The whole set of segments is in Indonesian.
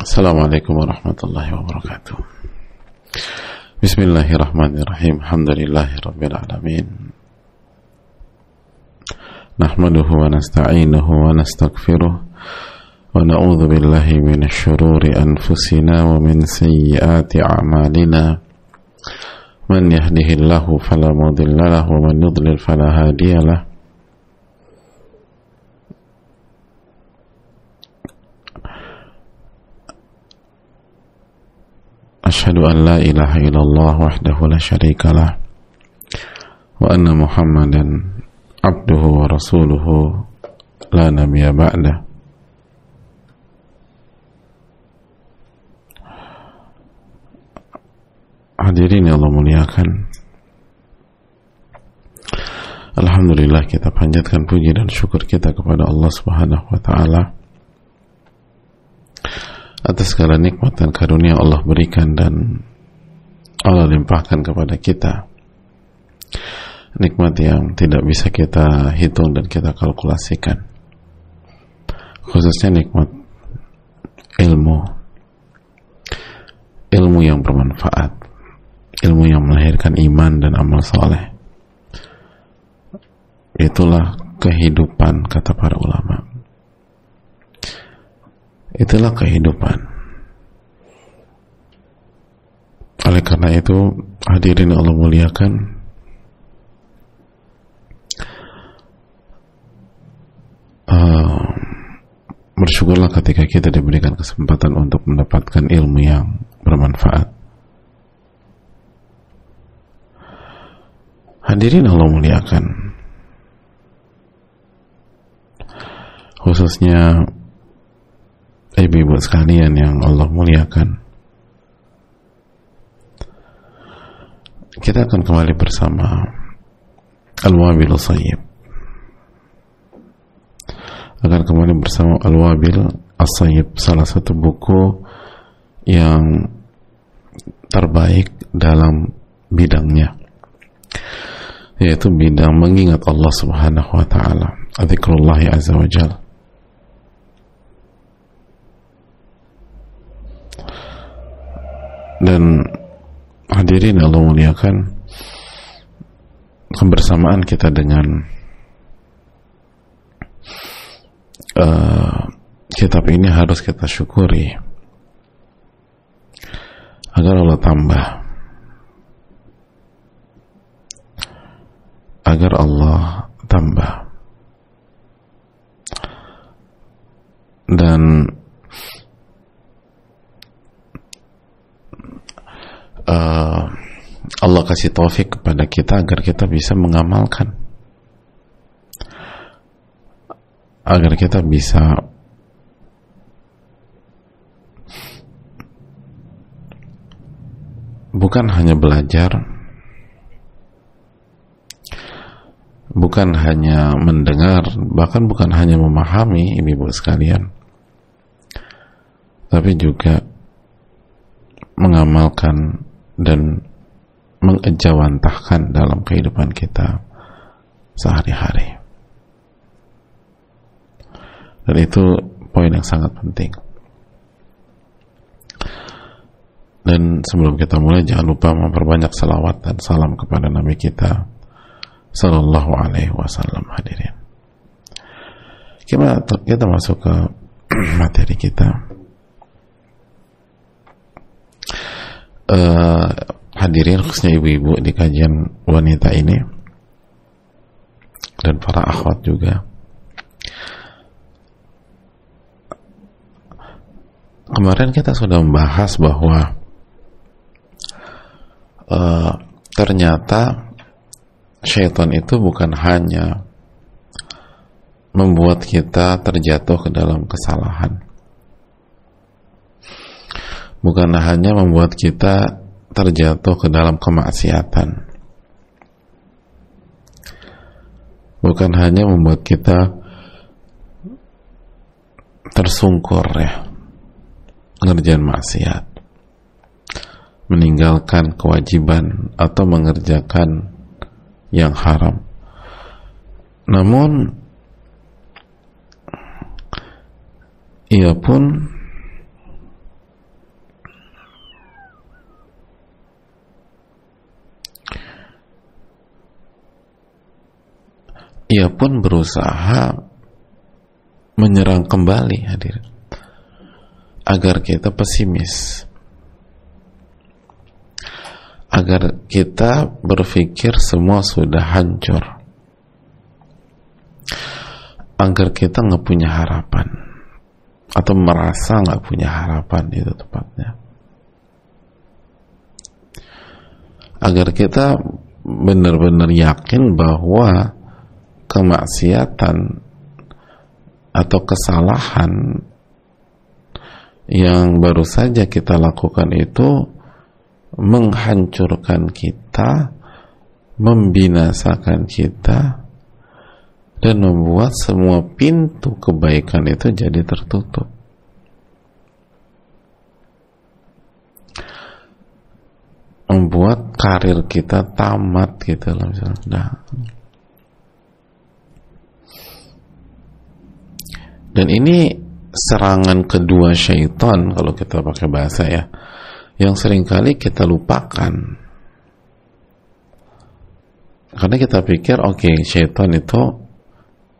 Assalamualaikum warahmatullahi wabarakatuh. Bismillahirrahmanirrahim. Alhamdulillahirabbil alamin. Nahmaduhu wa nasta'inuhu wa nastaghfiruh wa na'udzu billahi minasy syururi anfusina wa min sayyiati a'malina. Man yahdihillahu fala mudilla lahu wa man yudlil fala hadiya lahu. Asyhadu an la ilaha illallah wahdahu la syarika lah wa anna Muhammadan abduhu wa rasuluhu la nabiyya ba'dah. Hadirin yang Allah muliakan, alhamdulillah kita panjatkan puji dan syukur kita kepada Allah Subhanahu wa taala atas segala nikmat dan karunia Allah berikan dan Allah limpahkan kepada kita, nikmat yang tidak bisa kita hitung dan kita kalkulasikan, khususnya nikmat ilmu yang bermanfaat, ilmu yang melahirkan iman dan amal soleh. Itulah kehidupan, kata para ulama. Itulah kehidupan. Oleh karena itu, hadirin Allah muliakan, bersyukurlah ketika kita diberikan kesempatan untuk mendapatkan ilmu yang bermanfaat. Hadirin Allah muliakan, khususnya ibu-ibu sekalian yang Allah muliakan, kita akan kembali bersama Al-Wabil As-Sayyib. Akan kembali bersama Al-Wabil As-Sayyib, salah satu buku yang terbaik dalam bidangnya, yaitu bidang mengingat Allah Subhanahu wa ta'ala, Dzikrullahi Azza wa Jalla. Dan hadirin Allah muliakan, kebersamaan kita dengan kitab ini harus kita syukuri agar Allah tambah, agar Allah tambah. Dan Allah kasih taufik kepada kita agar kita bisa mengamalkan, agar kita bisa bukan hanya belajar, bukan hanya mendengar, bahkan bukan hanya memahami, ibu-ibu sekalian, tapi juga mengamalkan dan mengejawantahkan dalam kehidupan kita sehari-hari. Dan itu poin yang sangat penting. Dan sebelum kita mulai, jangan lupa memperbanyak salawat dan salam kepada Nabi kita Sallallahu Alaihi Wasallam. Hadirin, kita masuk ke materi kita. Hadirin, khususnya ibu-ibu di kajian wanita ini dan para akhwat juga, kemarin kita sudah membahas bahwa ternyata syaitan itu bukan hanya membuat kita terjatuh ke dalam kesalahan, bukan hanya membuat kita terjatuh ke dalam kemaksiatan, bukan hanya membuat kita tersungkur mengerjakan maksiat, meninggalkan kewajiban atau mengerjakan yang haram. Namun ia pun ia pun berusaha menyerang kembali, hadirin, agar kita pesimis, agar kita berpikir semua sudah hancur, agar kita nggak punya harapan atau merasa nggak punya harapan, itu tepatnya, agar kita benar-benar yakin bahwa kemaksiatan atau kesalahan yang baru saja kita lakukan itu menghancurkan kita, membinasakan kita, dan membuat semua pintu kebaikan itu jadi tertutup. Membuat karir kita tamat gitu loh, misalnya. Nah. Dan ini serangan kedua syaitan, kalau kita pakai bahasa ya, yang seringkali kita lupakan. Karena kita pikir oke, syaitan itu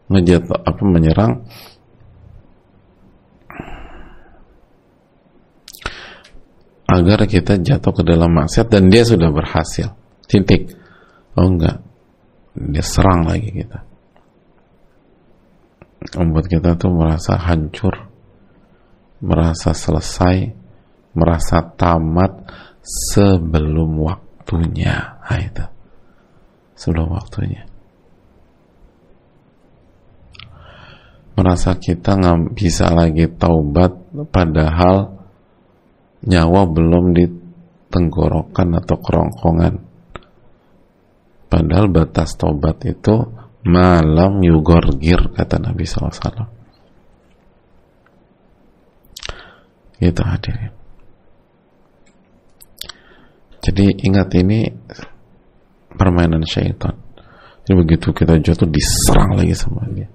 menyerang agar kita jatuh ke dalam maksiat dan dia sudah berhasil. Titik. Oh enggak. Dia serang lagi kita. Membuat kita tuh merasa hancur, merasa selesai, merasa tamat sebelum waktunya. Nah, itu. Sebelum waktunya. Merasa kita nggak bisa lagi taubat padahal nyawa belum di tenggorokan atau kerongkongan. Padahal batas taubat itu malam yugorgir, kata Nabi SAW. Gitu, hadirin. Jadi ingat, ini permainan syaitan. Jadi begitu kita jatuh, diserang lagi sama dia,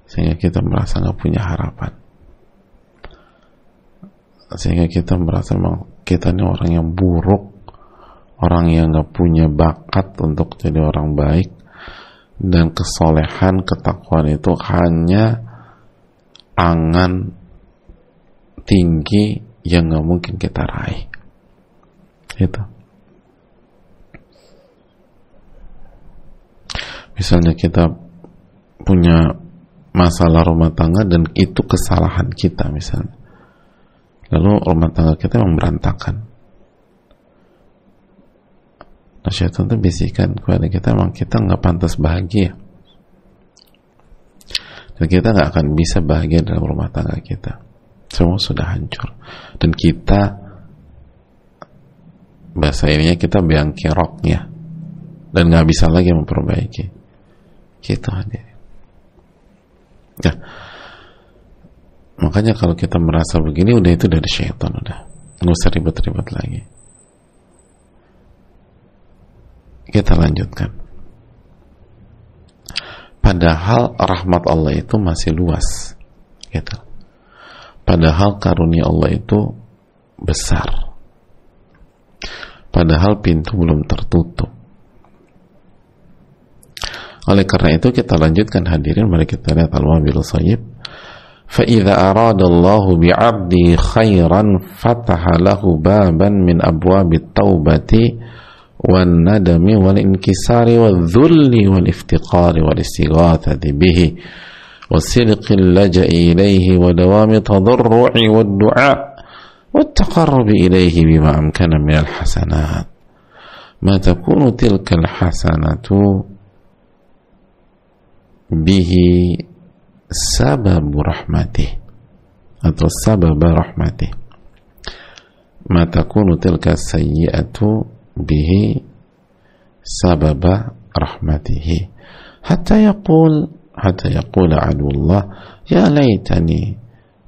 sehingga kita merasa nggak punya harapan, sehingga kita merasa memang kita ini orang yang buruk, orang yang nggak punya bakat untuk jadi orang baik, dan kesolehan, ketakwaan itu hanya angan tinggi yang nggak mungkin kita raih. Itu. Misalnya kita punya masalah rumah tangga dan itu kesalahan kita misalnya, lalu rumah tangga kita memang berantakan. Nah, syaitan itu bisikan kepada kita, memang kita nggak pantas bahagia, dan kita nggak akan bisa bahagia dalam rumah tangga kita. Semua sudah hancur, dan kita, bahasa ininya, kita beang keroknya, dan nggak bisa lagi memperbaiki. Gitu aja. Nah, makanya kalau kita merasa begini, udah itu dari syaitan, udah nggak usah ribet-ribet lagi. Kita lanjutkan. Padahal rahmat Allah itu masih luas, gitu. Padahal karunia Allah itu besar. Padahal pintu belum tertutup. Oleh karena itu kita lanjutkan, hadirin, mari kita lihat Al-Wabil Shayyib. فَإِذَا أَرَادَ اللَّهُ بِعَبْدِهِ خَيْرًا فَتَحَ لَهُ بَابًا مِنْ أَبْوَابِ التَّوْبَةِ وَالنَّدَمِ وَالْإِنْكِسَارِ وَالذُّلِّ وَالِافْتِقَارِ وَالِاسْتِغَاثَةِ بِهِ وَصِدْقِ اللَّجَإِ إِلَيْهِ وَدَوَامِ التَّضَرُّعِ وَالدُّعَاءِ وَالتَّقَرُّبِ إِلَيْهِ بِمَا أَمْكَنَ مِنَ الْحَسَنَاتِ مَا تَكُونُ تِلْكَ الْحَسَنَةُ بِهِ sababu rahmatih atau sababa rahmatih, ma takunu tilka sayyi'atu bihi sababa rahmatihi hatta yaqula aduullah ya laitani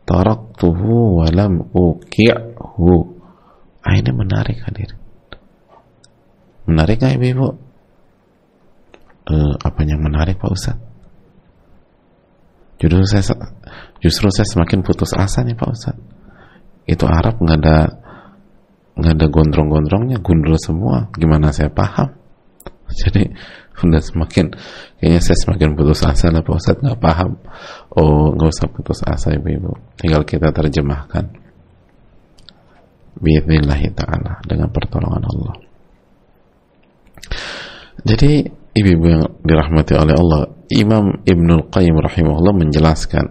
taraktuhu wa lam uqi'hu. Ini menarik, hadir. Menarik gak ibu-ibu? Apanya menarik, Pak Ustaz? Justru saya semakin putus asa nih, Pak Ustaz. Itu Arab nggak ada gondrong-gondrongnya, gundul semua. Gimana saya paham? Jadi Udah semakin, kayaknya saya semakin putus asa lah Pak Ustadz, nggak paham. Oh, nggak usah putus asa ibu-ibu, tinggal kita terjemahkan biidznillahi ta'ala dengan pertolongan Allah. Jadi ibu-ibu yang dirahmati oleh Allah, Imam Ibnul Qayyim rahimahullah menjelaskan,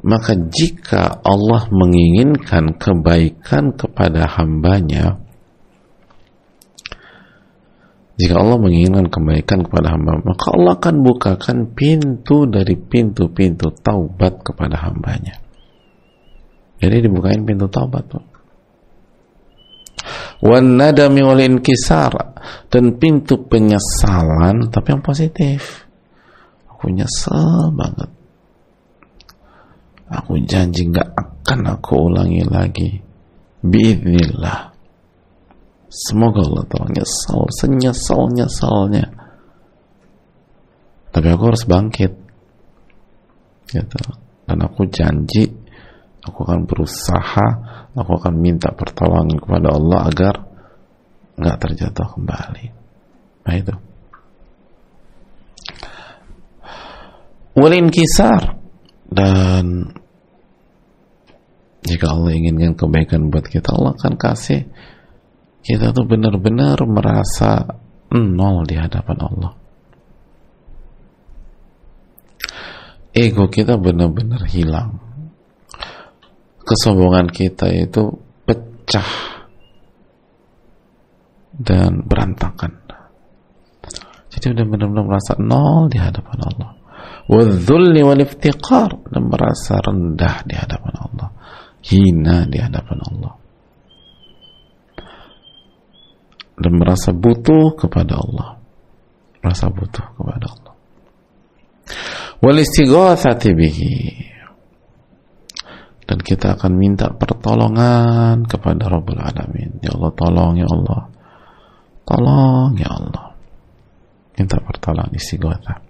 maka jika Allah menginginkan kebaikan kepada hambanya, jika Allah menginginkan kebaikan kepada hamba, maka Allah akan bukakan pintu dari pintu-pintu taubat kepada hambanya. Jadi dibukain pintu taubat tuh. Wan nadami wal inkisar, dan pintu penyesalan tapi yang positif. Aku nyesel banget. Aku janji gak akan aku ulangi lagi. Biidznillah. Semoga Allah tahu nyesal, senyesal-nyesalnya. Tapi aku harus bangkit. Gitu. Dan aku janji, aku akan berusaha, aku akan minta pertolongan kepada Allah agar nggak terjatuh kembali. Nah itu. Walin kisar, dan jika Allah inginkan kebaikan buat kita, Allah akan kasih kita tuh benar-benar merasa nol di hadapan Allah. Ego kita benar-benar hilang. Kesombongan kita itu pecah dan berantakan. Jadi udah benar-benar merasa nol di hadapan Allah. Wadzulli wal iftiqar, dan merasa rendah di hadapan Allah, hina di hadapan Allah, dan merasa butuh kepada Allah, merasa butuh kepada Allah. Wal istighatsati bihi, dan kita akan minta pertolongan kepada Rabbul Alamin. Ya Allah, tolong ya Allah, tolong ya Allah, minta pertolongan, istighatsah.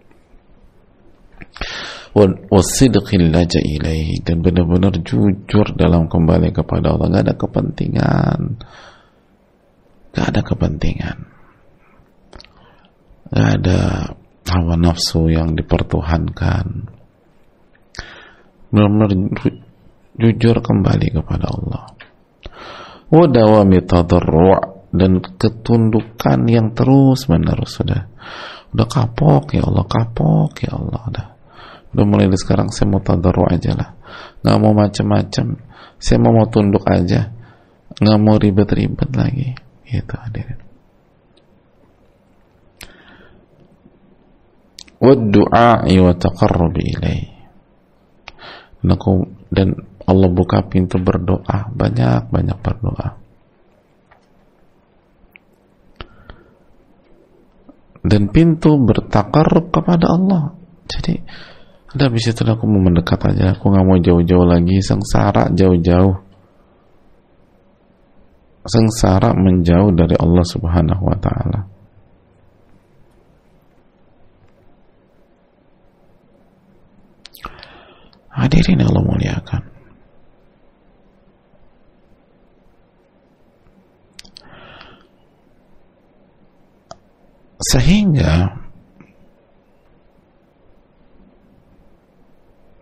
Wasidqil laja ilaihi, dan benar-benar jujur dalam kembali kepada Allah. Gak ada kepentingan, gak ada kepentingan, gak ada hawa nafsu yang dipertuhankan. Benar-benar jujur kembali kepada Allah. Wa dawami tadarru', dan ketundukan yang terus menerus. Udah kapok ya Allah, kapok ya Allah, udah mulai dari sekarang saya mau tadarru' aja lah, nggak mau macam-macam, saya mau tunduk aja, nggak mau ribet-ribet lagi, gitu hadirin. Waddu'a'i wa taqarrubi ilaihi, dan Allah buka pintu berdoa, banyak-banyak berdoa, dan pintu bertakarrub kepada Allah. Jadi udah habis itu aku mau mendekat aja, aku nggak mau jauh-jauh lagi, sengsara jauh-jauh, sengsara menjauh dari Allah Subhanahu wa ta'ala. Hadirin yang Allah muliakan, sehingga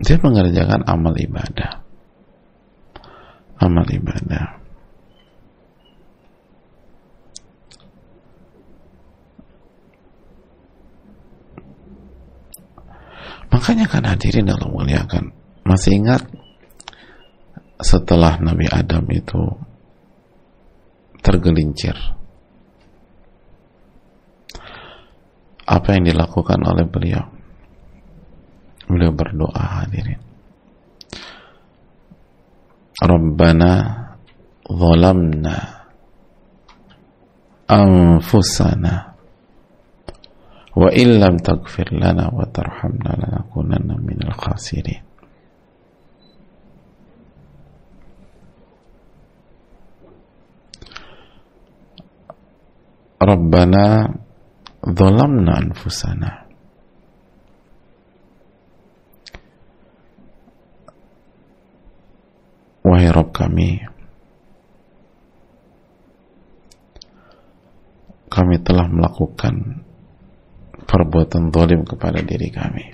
dia mengerjakan amal ibadah, makanya kan hadirin Allah muliakan, masih ingat setelah Nabi Adam itu tergelincir, apa yang dilakukan oleh beliau? Beliau berdoa, hadirin. Rabbana zalamna anfusana wa illam taghfir lana wa tarhamna lanakunanna minal khasirin. Rabbana zalamna anfusana, wahai Rabb kami telah melakukan perbuatan zalim kepada diri kami.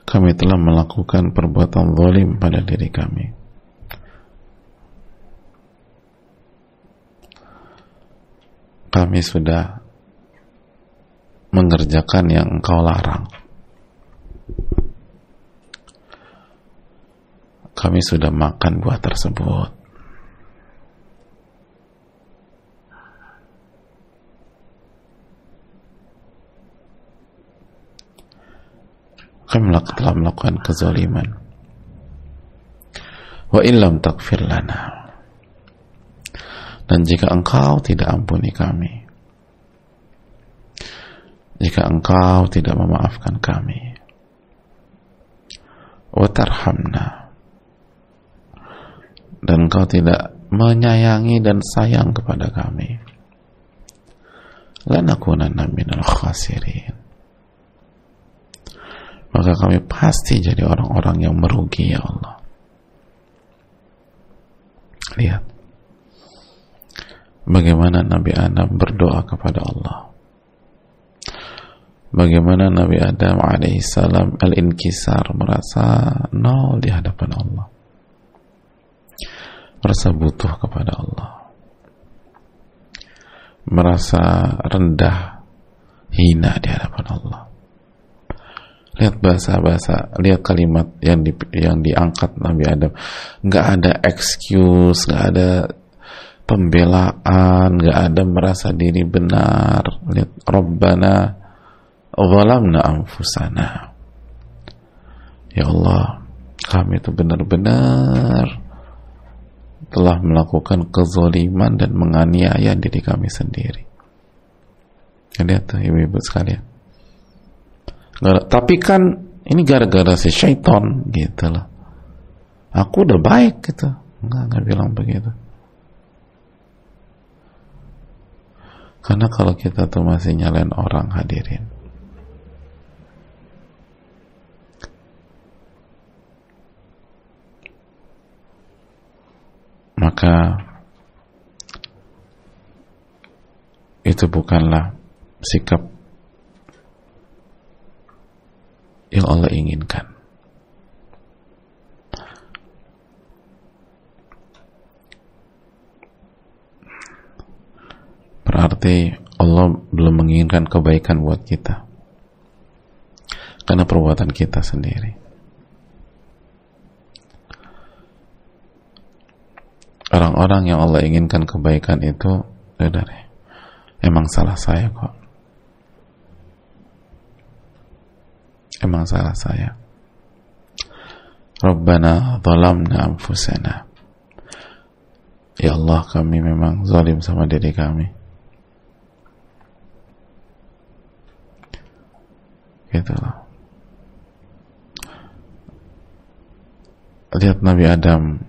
Kami telah melakukan perbuatan zalim pada diri kami. Kami sudah mengerjakan yang Engkau larang. Kami sudah makan buah tersebut. Kami telah melakukan kezaliman. Wa illam taghfir lana, dan jika Engkau tidak ampuni kami, jika Engkau tidak memaafkan kami, wa tarhamna, dan Engkau tidak menyayangi dan sayang kepada kami, lanakunanna minal khasirin, maka kami pasti jadi orang-orang yang merugi, ya Allah. Lihat bagaimana Nabi Adam berdoa kepada Allah, bagaimana Nabi Adam alaihissalam al-inkisar, merasa nol di hadapan Allah, merasa butuh kepada Allah, merasa rendah, hina di hadapan Allah. Lihat bahasa-bahasa, lihat kalimat yang diangkat Nabi Adam. Nggak ada excuse, nggak ada pembelaan, nggak ada merasa diri benar. Lihat, Rabbana zalamna anfusana. Ya Allah, kami itu benar-benar telah melakukan kezaliman dan menganiaya diri kami sendiri. Lihat tuh ibu-ibu sekalian. Tapi kan ini gara-gara si syaitan gitu loh. Aku udah baik gitu. Enggak bilang begitu. Karena kalau kita tuh masih nyalain orang, hadirin, maka itu bukanlah sikap yang Allah inginkan. Berarti Allah belum menginginkan kebaikan buat kita karena perbuatan kita sendiri. Orang-orang yang Allah inginkan kebaikan itu, emang salah saya kok. Emang salah saya. Rabbana zalamna anfusana. Ya Allah, kami memang zalim sama diri kami. Gitu loh. Lihat Nabi Adam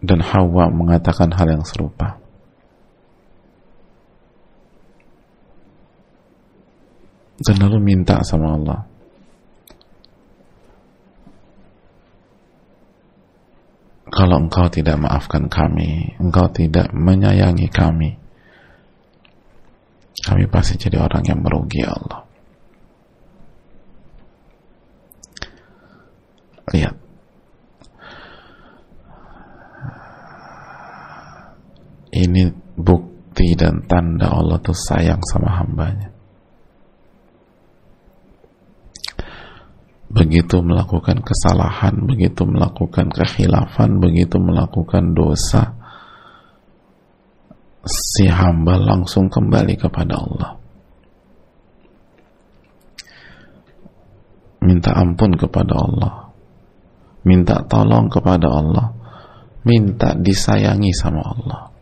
dan Hawa mengatakan hal yang serupa. Dan lalu minta sama Allah, kalau Engkau tidak maafkan kami, Engkau tidak menyayangi kami, kami pasti jadi orang yang merugi, ya Allah. Lihat, ini bukti dan tanda Allah tuh sayang sama hambanya. Begitu melakukan kesalahan, begitu melakukan kekhilafan, begitu melakukan dosa, si hamba langsung kembali kepada Allah, minta ampun kepada Allah, minta tolong kepada Allah, minta disayangi sama Allah.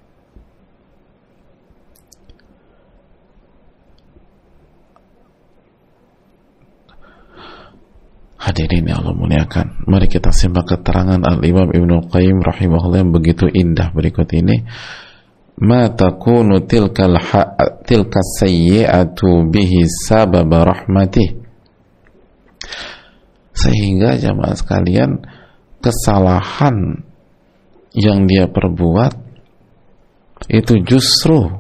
Hadirin yang Allah muliakan, mari kita simak keterangan Al-Imam Ibnul Qayyim rahimahullah yang begitu indah berikut ini. Ma takunu tilka sayyi'atu bihi sababa rahmatih. Sehingga jamaah sekalian, kesalahan yang dia perbuat itu justru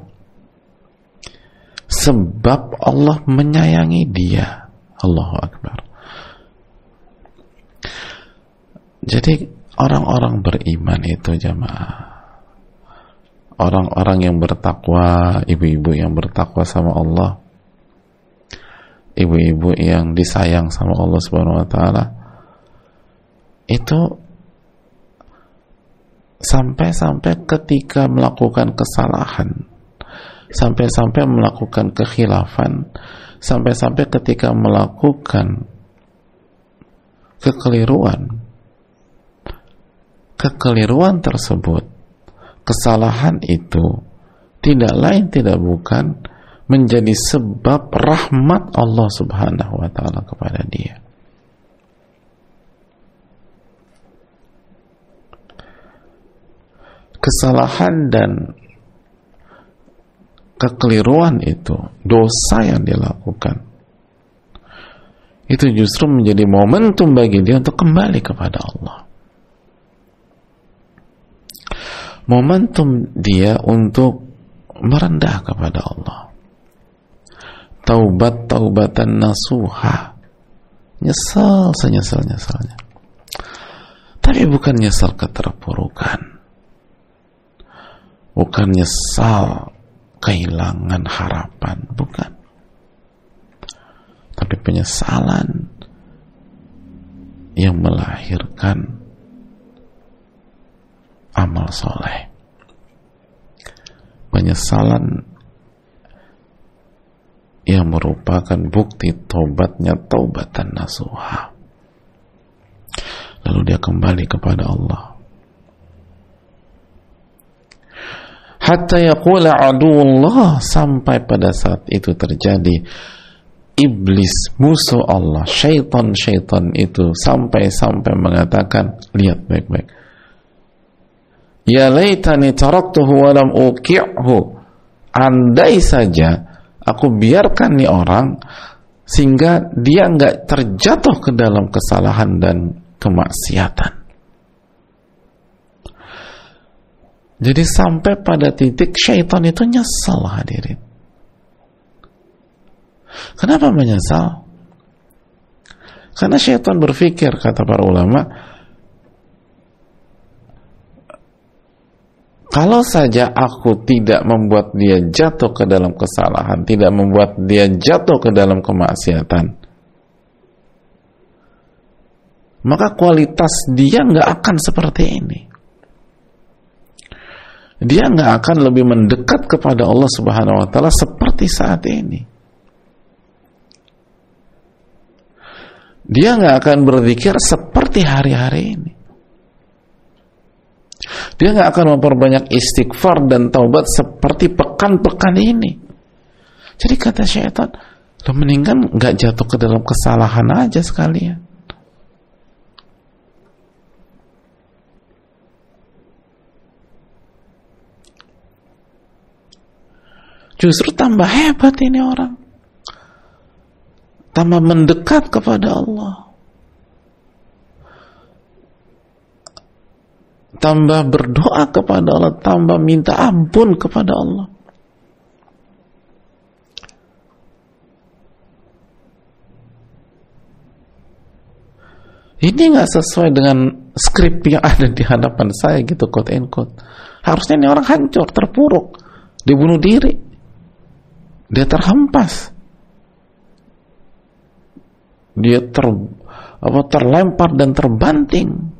sebab Allah menyayangi dia. Allahu Akbar. Jadi orang-orang beriman itu jamaah, orang-orang yang bertakwa, ibu-ibu yang bertakwa sama Allah, ibu-ibu yang disayang sama Allah Subhanahu wa taala, itu sampai-sampai ketika melakukan kesalahan, sampai-sampai melakukan kekhilafan, sampai-sampai ketika melakukan kekeliruan tersebut, kesalahan itu tidak lain tidak bukan menjadi sebab rahmat Allah Subhanahu wa taala kepada dia. Kesalahan dan kekeliruan itu, dosa yang dilakukan, itu justru menjadi momentum bagi dia untuk kembali kepada Allah. Momentum dia untuk merendah kepada Allah. Taubatan nasuha. Nyesal senyesal-nyesalnya. Tapi bukan nyesal keterpurukan. Bukan nyesal kehilangan harapan, bukan. Tapi penyesalan yang melahirkan amal soleh. Penyesalan yang merupakan bukti taubatnya taubatan nasuha. Lalu dia kembali kepada Allah. Hatta yaqula aduullah, sampai pada saat itu terjadi iblis, musuh Allah, syaitan itu sampai mengatakan, lihat baik-baik, ya laitani taraktuhu wa lam uqi'hu, andai saja aku biarkan nih orang sehingga dia enggak terjatuh ke dalam kesalahan dan kemaksiatan. Jadi sampai pada titik syaitan itu nyesal, hadirin. Kenapa menyesal? Karena syaitan berpikir, kata para ulama, kalau saja aku tidak membuat dia jatuh ke dalam kesalahan, tidak membuat dia jatuh ke dalam kemaksiatan, maka kualitas dia nggak akan seperti ini. Dia nggak akan lebih mendekat kepada Allah Subhanahu wa taala seperti saat ini. Dia nggak akan berzikir seperti hari-hari ini. Dia nggak akan memperbanyak istighfar dan taubat seperti pekan-pekan ini. Jadi kata syaitan, lo mendingan nggak jatuh ke dalam kesalahan aja sekalian. Justru tambah hebat ini orang, tambah mendekat kepada Allah, tambah berdoa kepada Allah, tambah minta ampun kepada Allah. Ini nggak sesuai dengan skrip yang ada di hadapan saya gitu, quote and quote. Harusnya ini orang hancur, terpuruk, dibunuh diri, dia terhempas, dia terlempar dan terbanting.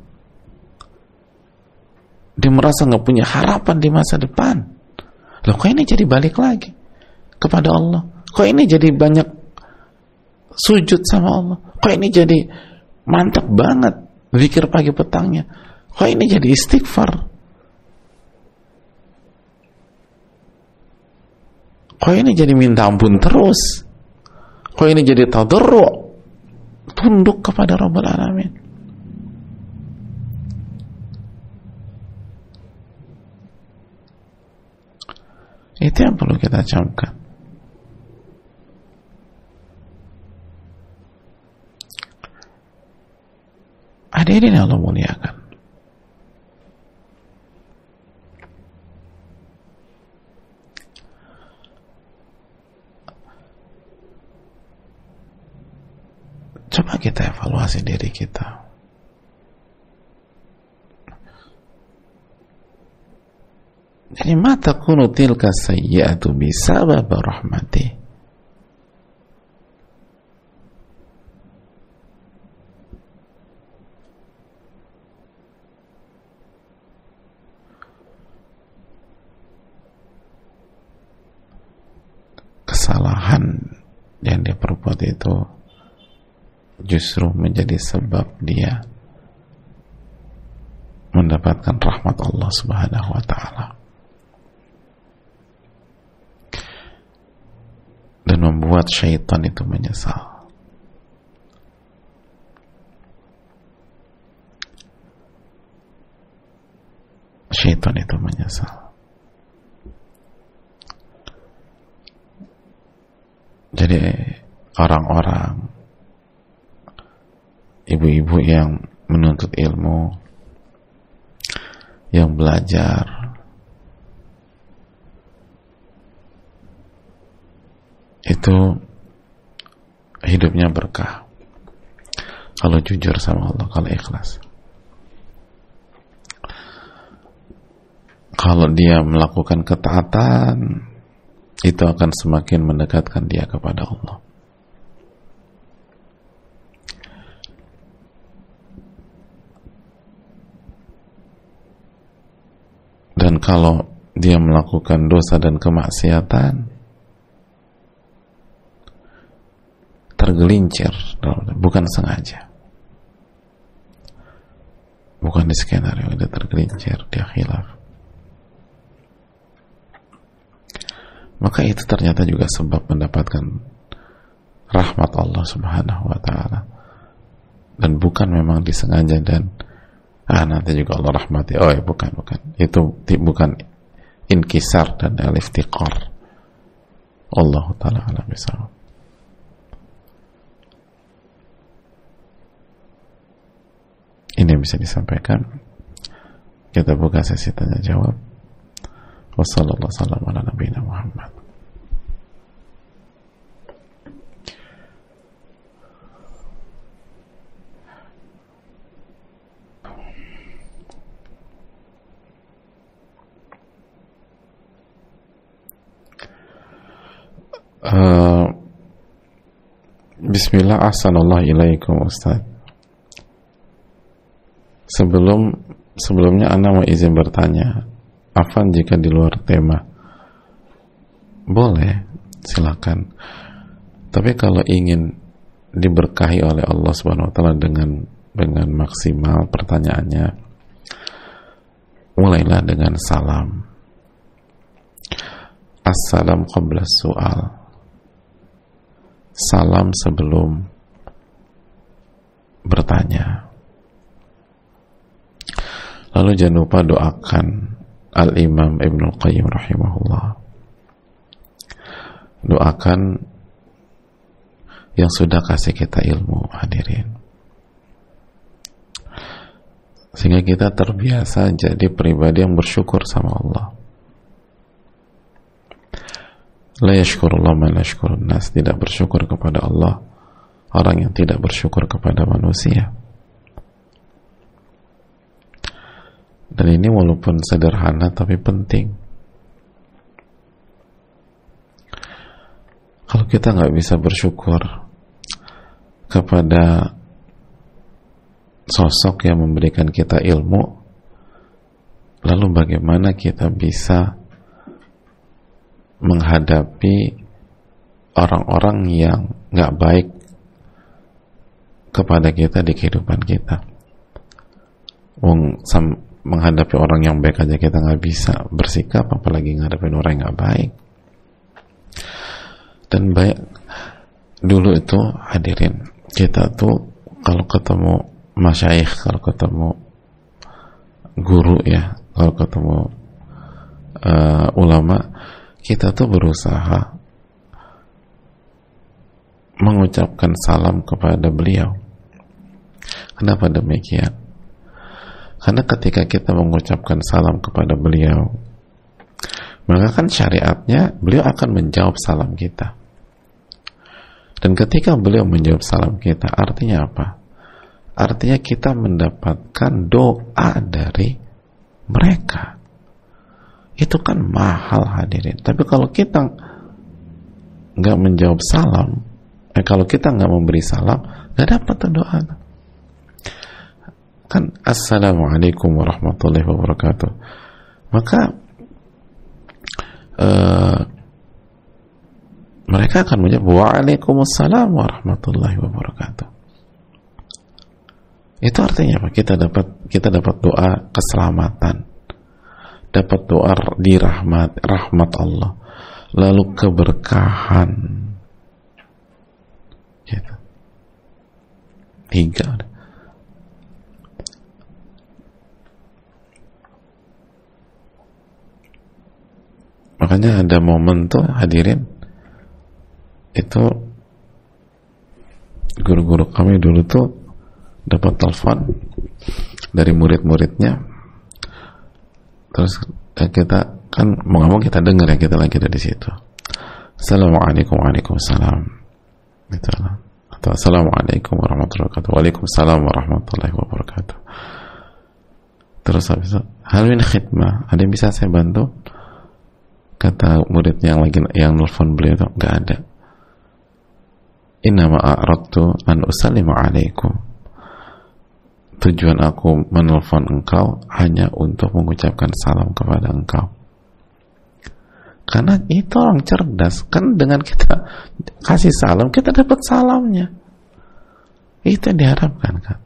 Dia merasa nggak punya harapan di masa depan. Loh, kok ini jadi balik lagi kepada Allah? Kok ini jadi banyak sujud sama Allah? Kok ini jadi mantap banget zikir pagi petangnya? Kok ini jadi istighfar? Kok ini jadi minta ampun terus? Kok ini jadi tadarru', tunduk kepada Rabbul Alamin? Itu yang perlu kita camkan. Hadirin yang Allah muliakan, Coba kita evaluasi diri kita. Jadi ma takunu tilka sayyi'atu bisabab rahmati. Kesalahan yang dia perbuat itu justru menjadi sebab dia mendapatkan rahmat Allah Subhanahu wa ta'ala dan membuat syaitan itu menyesal. Syaitan itu menyesal. Jadi orang-orang, ibu-ibu yang menuntut ilmu, yang belajar, itu hidupnya berkah kalau jujur sama Allah, kalau ikhlas. Kalau dia melakukan ketaatan, itu akan semakin mendekatkan dia kepada Allah. Dan kalau dia melakukan dosa dan kemaksiatan, tergelincir, bukan sengaja, bukan di skenario, dia tergelincir, dia khilaf. Maka itu ternyata juga sebab mendapatkan rahmat Allah Subhanahu wa ta'ala, dan bukan memang disengaja dan nanti juga Allah rahmati. Oh ya, bukan, itu bukan inkisar dan al-iftiqar. Allah ta'ala alam bisawab. Ini bisa disampaikan. Kita buka sesi tanya jawab. Wassallallahu wasallam ala nabiyina Muhammad. Bismillah, ahsanallahu ilaikum Ustaz. Sebelumnya Anda mau izin bertanya, afan jika di luar tema. Boleh, silakan. Tapi kalau ingin diberkahi oleh Allah Subhanahu wa taala dengan maksimal pertanyaannya, mulailah dengan salam. Assalam qabla su'al. Salam sebelum bertanya. Lalu jangan lupa doakan Al-Imam Ibnul Qayyim rahimahullah. Doakan yang sudah kasih kita ilmu, hadirin, sehingga kita terbiasa jadi pribadi yang bersyukur sama Allah. La yashkurullah man la yashkurun nas. Tidak bersyukur kepada Allah orang yang tidak bersyukur kepada manusia. Dan ini walaupun sederhana tapi penting. Kalau kita nggak bisa bersyukur kepada sosok yang memberikan kita ilmu, lalu bagaimana kita bisa menghadapi orang-orang yang nggak baik kepada kita di kehidupan kita? Menghadapi orang yang baik aja kita nggak bisa bersikap, apalagi ngadepin orang yang nggak baik. Dan baik dulu itu, hadirin, kita tuh kalau ketemu masyayikh, kalau ketemu guru ya, kalau ketemu ulama, kita tuh berusaha mengucapkan salam kepada beliau. Kenapa demikian? Karena ketika kita mengucapkan salam kepada beliau, maka kan syariatnya beliau akan menjawab salam kita. Dan ketika beliau menjawab salam kita, artinya apa? Artinya kita mendapatkan doa dari mereka. Itu kan mahal, hadirin. Tapi kalau kita nggak menjawab salam, kalau kita nggak memberi salam, nggak dapat doa. Kan assalamualaikum warahmatullahi wabarakatuh. Maka mereka akan menjawab waalaikumsalam warahmatullahi wabarakatuh. Itu artinya apa? Kita dapat doa keselamatan, dapat doa di rahmat Allah, lalu keberkahan. Gitu. 3. Makanya ada momen tuh, hadirin, itu guru-guru kami dulu tuh dapat telepon dari murid-muridnya, terus kita kan mau nggak mau kita dengar ya, kita lagi ada di situ. Assalamualaikum, waalaikumsalam, gitu lah. Atau assalamualaikum warahmatullahi wabarakatuh, waalaikumsalam warahmatullahi wabarakatuh. Terus habis itu, hal min khidmah, ada yang bisa saya bantu? Kata murid yang nelfon beliau itu, nggak ada. Innama a'radtu an usallima alaikum. Tujuan aku menelpon engkau hanya untuk mengucapkan salam kepada engkau. Karena itu orang cerdas. Kan dengan kita kasih salam, kita dapat salamnya. Itu yang diharapkan kan.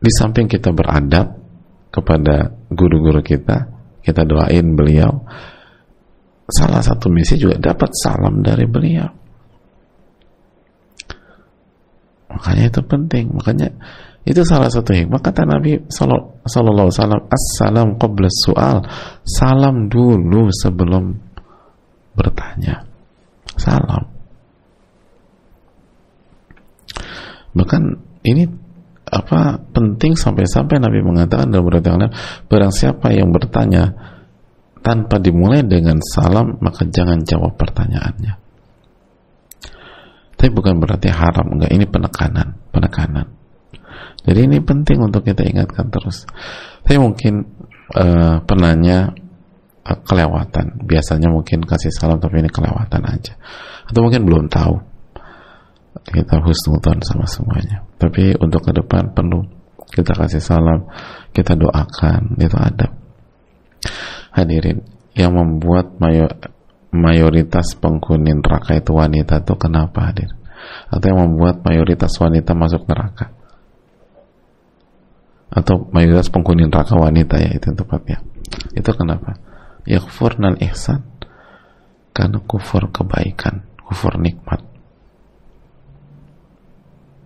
Di samping kita beradab kepada guru-guru kita doain beliau, salah satu misi juga dapat salam dari beliau. Makanya itu penting. Makanya itu salah satu hikmah kata Nabi sallallahu alaihi wasallam, assalam qabla su'al. Salam dulu sebelum bertanya. Salam. Bahkan ini penting sampai-sampai Nabi mengatakan dalam beberapa yang lain, barang siapa yang bertanya tanpa dimulai dengan salam, maka jangan jawab pertanyaannya. Tapi bukan berarti haram, enggak, ini penekanan. Jadi ini penting untuk kita ingatkan terus. Tapi mungkin penanya kelewatan, biasanya mungkin kasih salam tapi ini kelewatan aja, atau mungkin belum tahu. Kita husnudzon sama semuanya. Tapi untuk ke depan perlu kita kasih salam, kita doakan, itu adab. Hadirin, yang membuat mayoritas penghuni neraka itu wanita itu kenapa, hadir? Atau yang membuat mayoritas wanita masuk neraka? Atau mayoritas penghuni neraka wanita, ya itu tepatnya. Itu kenapa? Yakfurnal ihsan, karena kufur kebaikan, kufur nikmat.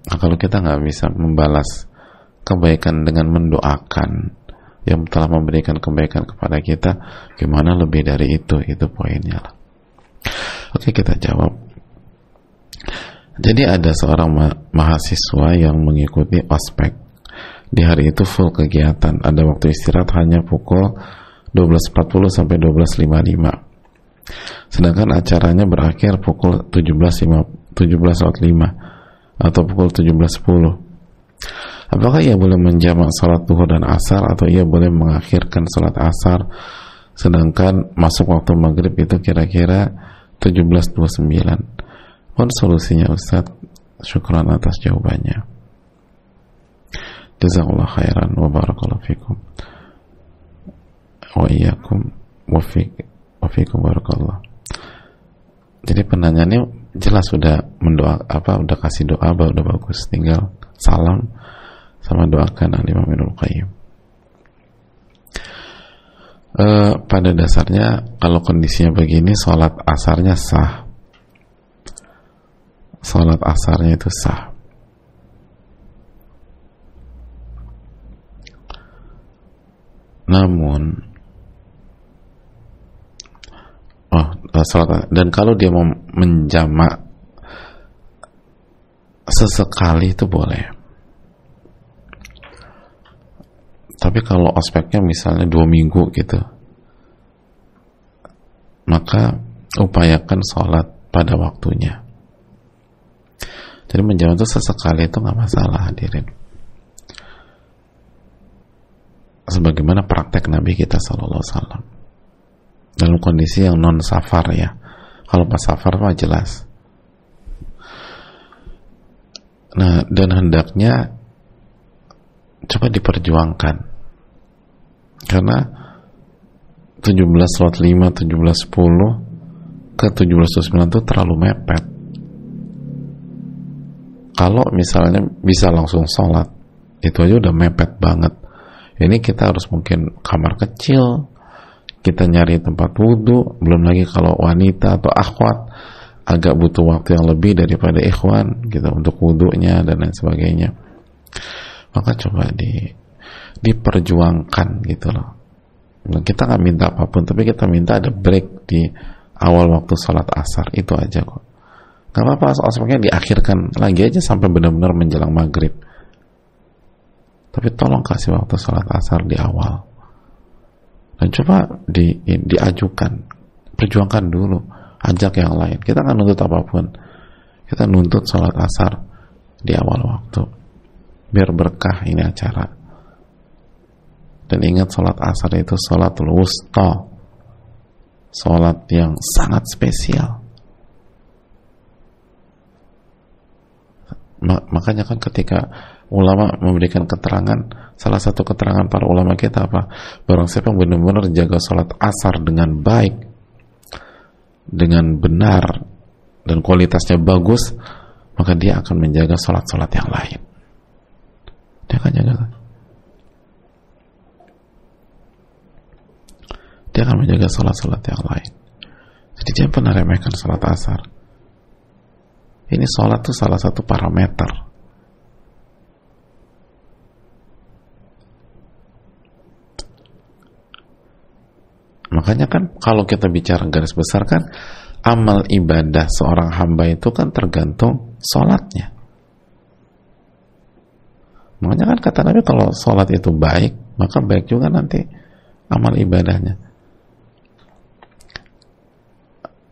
Nah, kalau kita nggak bisa membalas kebaikan dengan mendoakan yang telah memberikan kebaikan kepada kita, gimana lebih dari itu poinnya lah. Oke, kita jawab. Jadi ada seorang mahasiswa yang mengikuti ospek. Di hari itu full kegiatan, ada waktu istirahat hanya pukul 12.40 sampai 12.55. Sedangkan acaranya berakhir pukul 17.05 atau pukul 17.10. Apakah ia boleh menjamak salat duhur dan asar, atau ia boleh mengakhirkan salat asar sedangkan masuk waktu maghrib itu kira-kira 17.29? Mohon solusinya Ustaz. Syukran atas jawabannya. Jazakallah khairan wa barakallahu fikum wa iyyakum wa fikum barakallah. Jadi penanyanya jelas sudah mendoa udah kasih doa, udah bagus, tinggal salam sama doakan Al-Imam Ibnul Qayyim. Pada dasarnya kalau kondisinya begini, sholat asarnya sah. Sholat asarnya itu sah. Namun sholat, dan kalau dia mau menjamak sesekali itu boleh. Tapi kalau ospeknya misalnya 2 minggu gitu, maka upayakan sholat pada waktunya. Jadi menjawab itu sesekali itu nggak masalah, hadirin. Sebagaimana praktek Nabi kita Sallallahu Alaihi Wasallam dalam kondisi yang non safar ya. Kalau pas safar mah jelas. Nah, dan hendaknya coba diperjuangkan, karena 17.05, 17.10 ke 17.09 itu terlalu mepet. Kalau misalnya bisa langsung sholat, itu aja udah mepet banget. Ini kita harus mungkin kamar kecil, kita nyari tempat wudhu, belum lagi kalau wanita atau akhwat agak butuh waktu yang lebih daripada ikhwan gitu untuk wudhunya dan lain sebagainya. Maka coba diperjuangkan gitu loh. Kita nggak minta apapun, tapi kita minta ada break di awal waktu sholat asar, itu aja kok. Gak apa-apa, asarnya diakhirkan lagi aja sampai benar-benar menjelang maghrib. Tapi tolong kasih waktu sholat asar di awal. Dan coba diajukan, perjuangkan dulu, ajak yang lain. Kita nggak nuntut apapun, kita nuntut sholat asar di awal waktu, biar berkah ini acara. Dan ingat, sholat asar itu sholatul wusta, sholat yang sangat spesial. Makanya kan ketika ulama memberikan keterangan, salah satu keterangan para ulama kita apa? Barang siapa yang benar-benar jaga sholat asar dengan baik, dengan benar, dan kualitasnya bagus, maka dia akan menjaga sholat-sholat yang lain. Dia akan jaga. Dia akan menjaga sholat-sholat yang lain. Jadi jangan pernah remehkan sholat asar. Ini sholat itu salah satu parameter. Makanya kan kalau kita bicara garis besar kan, amal ibadah seorang hamba itu kan tergantung sholatnya. Makanya kan kata Nabi, kalau sholat itu baik, maka baik juga nanti amal ibadahnya.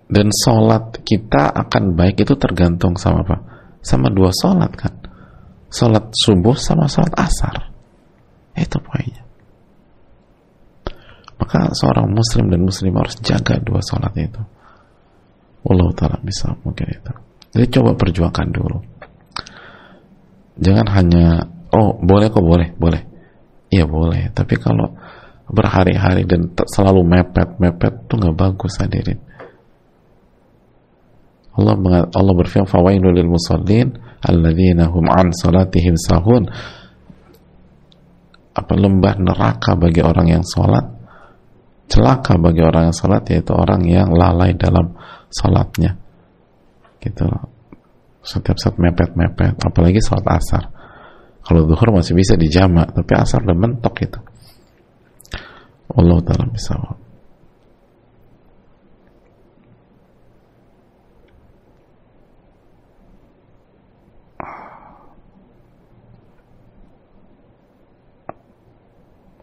Dan sholat kita akan baik itu tergantung sama apa? Sama dua sholat kan. Sholat subuh sama sholat asar. Itu poinnya. Maka seorang muslim dan muslim harus jaga dua sholat itu. Wallahu ta'ala bisa mungkin itu. Jadi coba perjuangkan dulu. Jangan hanya, oh boleh kok, boleh. Iya boleh. Tapi kalau berhari-hari dan selalu mepet tuh nggak bagus, hadirin. Allah berfirman, fawailul lil musallin alladzina hum an salatihim sahun. Apa lembah neraka bagi orang yang salat, celaka bagi orang yang salat, yaitu orang yang lalai dalam salatnya. Gitu. Setiap saat mepet, apalagi salat asar. Kalau zuhur masih bisa dijamak, tapi asar udah mentok itu. Allah ta'ala bisawab.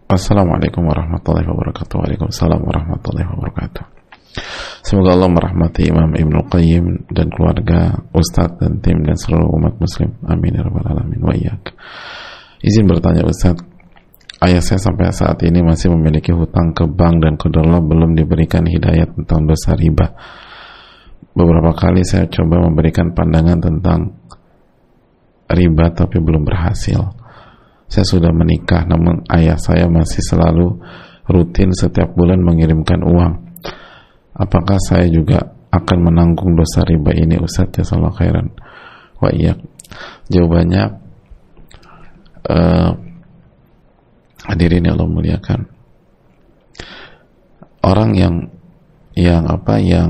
Assalamualaikum warahmatullahi wabarakatuh. Waalaikumsalam warahmatullahi wabarakatuh. Semoga Allah merahmati Imam Ibnul Qayyim dan keluarga, Ustadz dan tim dan seluruh umat muslim. Amin ya rabbal alamin wa iyyak. Izin bertanya Ustadz, ayah saya sampai saat ini masih memiliki hutang ke bank dan qadarullah belum diberikan hidayah tentang dosa riba. Beberapa kali saya coba memberikan pandangan tentang riba tapi belum berhasil. Saya sudah menikah, namun ayah saya masih selalu rutin setiap bulan mengirimkan uang. Apakah saya juga akan menanggung dosa riba ini, Ustaz? Jazakallahu khairan. Wa iyyak. Jawabannya, hadirin yang Allah muliakan, orang yang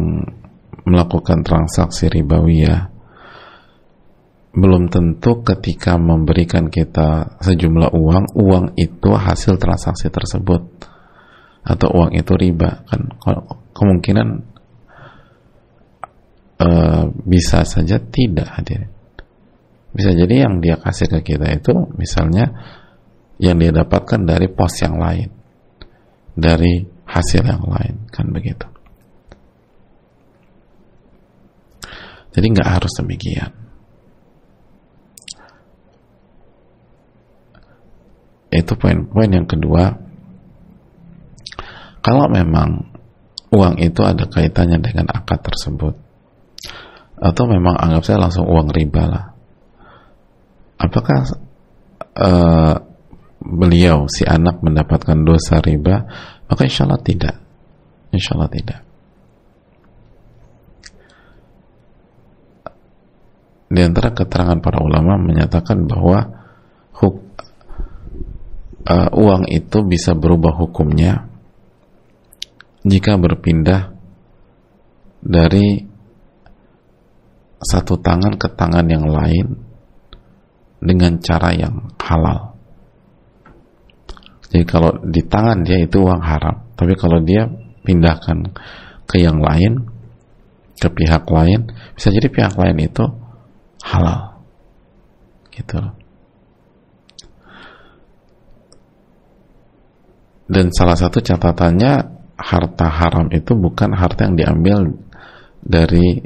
melakukan transaksi ribawiyah belum tentu ketika memberikan kita sejumlah uang itu hasil transaksi tersebut, atau uang itu riba. Kan kemungkinan bisa saja tidak, hadirin. Bisa jadi yang dia kasih ke kita itu misalnya yang dia dapatkan dari pos yang lain, dari hasil yang lain, kan begitu. Jadi nggak harus demikian. Itu poin yang kedua. Kalau memang uang itu ada kaitannya dengan akad tersebut, atau memang anggap saya langsung uang riba lah, apakah beliau si anak mendapatkan dosa riba? Maka insya Allah tidak. Insya Allah tidak. Di antara keterangan para ulama menyatakan bahwa uang itu bisa berubah hukumnya jika berpindah dari satu tangan ke tangan yang lain dengan cara yang halal. Jadi kalau di tangan dia itu uang haram, tapi kalau dia pindahkan ke yang lain, ke pihak lain, bisa jadi pihak lain itu halal, gitu. Dan salah satu catatannya, harta haram itu bukan harta yang diambil dari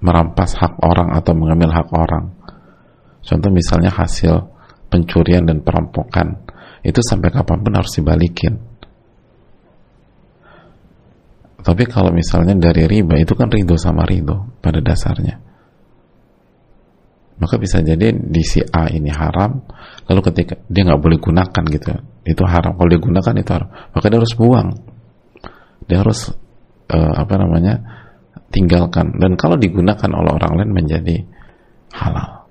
merampas hak orang atau mengambil hak orang. Contoh misalnya hasil pencurian dan perampokan, itu sampai kapanpun harus dibalikin. Tapi kalau misalnya dari riba, itu kan ridho sama ridho pada dasarnya. Maka bisa jadi di si A ini haram, lalu ketika dia nggak boleh gunakan gitu, itu haram. Kalau dia gunakan itu haram, maka dia harus buang. Dia harus tinggalkan. Dan kalau digunakan oleh orang lain menjadi halal.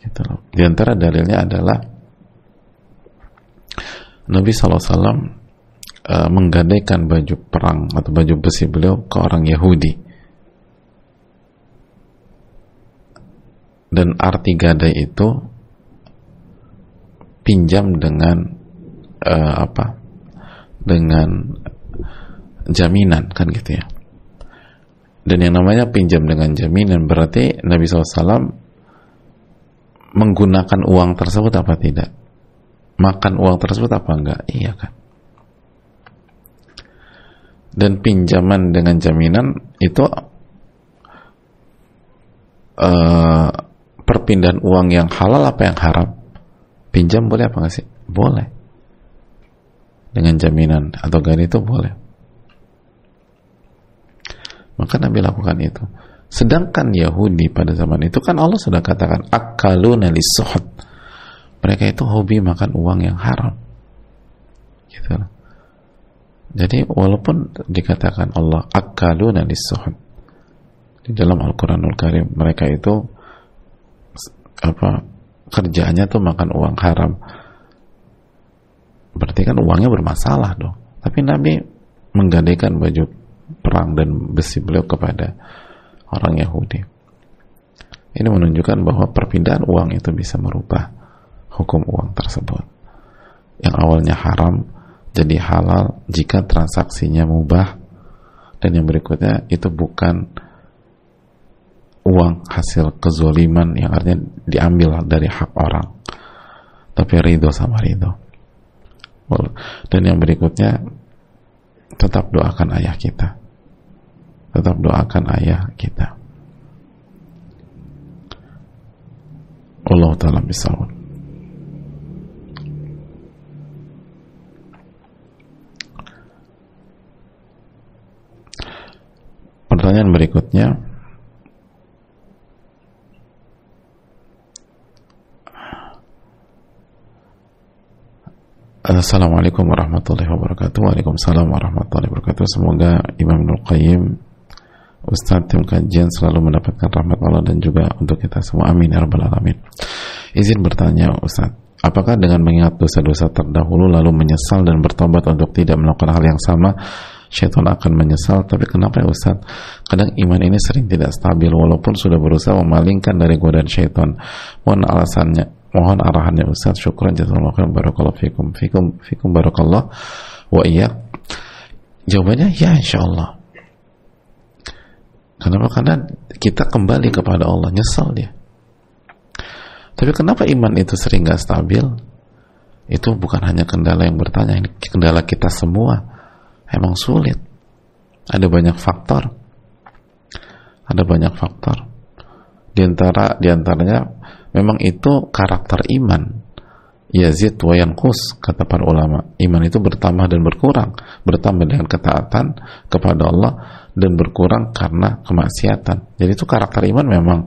Gitu loh. Di antara dalilnya adalah Nabi SAW menggadaikan baju perang atau baju besi beliau ke orang Yahudi, dan arti gadai itu pinjam dengan dengan jaminan, kan gitu ya. Dan yang namanya pinjam dengan jaminan berarti Nabi SAW menggunakan uang tersebut apa tidak, makan uang tersebut apa enggak, iya kan. Dan pinjaman dengan jaminan itu perpindahan uang yang halal apa yang haram? Pinjam boleh apa enggak sih? Boleh. Dengan jaminan atau gadai itu boleh. Maka Nabi lakukan itu. Sedangkan Yahudi pada zaman itu kan Allah sudah katakan akaluna lis-suhud. Mereka itu hobi makan uang yang haram. Gitu. Jadi walaupun dikatakan Allah akaluna lis-suhud, di dalam Al-Quranul Karim mereka itu kerjaannya tuh makan uang haram, berarti kan uangnya bermasalah dong. Tapi Nabi menggadaikan baju perang dan besi beliau kepada orang Yahudi. Ini menunjukkan bahwa perpindahan uang itu bisa merubah hukum uang tersebut yang awalnya haram jadi halal jika transaksinya mubah. Dan yang berikutnya itu bukan uang hasil kezoliman yang artinya diambil dari hak orang, tapi ridho sama ridho. Dan yang berikutnya, tetap doakan ayah kita, tetap doakan ayah kita. Allah Ta'ala bisawab. Pertanyaan berikutnya, Assalamualaikum warahmatullahi wabarakatuh. Waalaikumsalam warahmatullahi wabarakatuh. Semoga Imam Ibnul Qayyim, Ustadz tim kajian selalu mendapatkan rahmat Allah dan juga untuk kita semua. Amin ya rabbal alamin. Izin bertanya Ustadz, apakah dengan mengingat dosa-dosa terdahulu lalu menyesal dan bertobat untuk tidak melakukan hal yang sama, syaitan akan menyesal? Tapi kenapa ya Ustaz, kadang iman ini sering tidak stabil walaupun sudah berusaha memalingkan dari godaan syaitan? Mohon alasannya, mohon arahannya Ustaz. Syukran jazakallahu khairan, barakallahu fikum barakallah wa iyyak. Jawabannya ya insyaallah. Kenapa? Karena kita kembali kepada Allah, nyesal dia. Tapi kenapa iman itu sering gak stabil? Itu bukan hanya kendala yang bertanya, ini kendala kita semua. Emang sulit. Ada banyak faktor. Ada banyak faktor. Di antaranya memang itu karakter iman yazid wa yanqus, kata para ulama. Iman itu bertambah dan berkurang, bertambah dengan ketaatan kepada Allah dan berkurang karena kemaksiatan. Jadi itu karakter iman memang